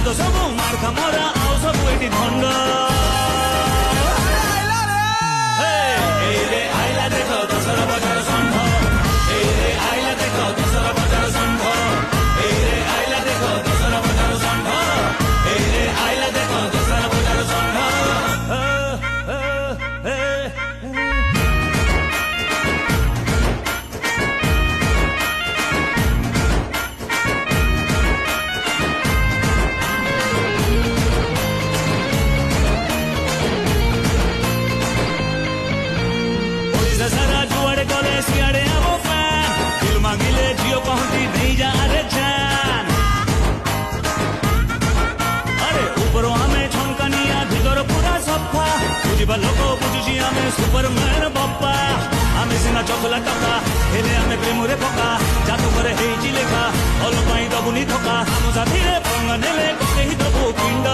ତ ସବୁ ମାର୍କା ମରା ଆଉ ସବୁ ଏଠି ଧଣ୍ଡ ଏଇରେ ଆଇଲା ଦେଖ ଦଶର ବଜାର ଷଣ୍ଢ ଏଇରେ ଆଇଲା ଦେଖ ଦଶର ବଜାର ଷଣ୍ଢ ଏଇରେ ଆଇଲା ଦେଖ ଦଶର ବଜାର ଷଣ୍ଢ ଏଇରେ ଆଇଲା ଦେଖ ଦଶର ବଜାର ଷଣ୍ଢ सारा जुआड़े गले सियाड़े आवो फैन दिल मांगिले जियो कहती नहीं जा अरे जान अरे ऊपर हमें छमकानिया भितर पूरा सफा बुझिबा लोक बुझुची हमें सुपरमैन बप्पा हमें सिना चखला टका हेले हमें प्रेमरे पका जादू करे हेइची लेखा अल पाई दबुनी थका हम साथी रे पंग नेले कते ही दबु पिंड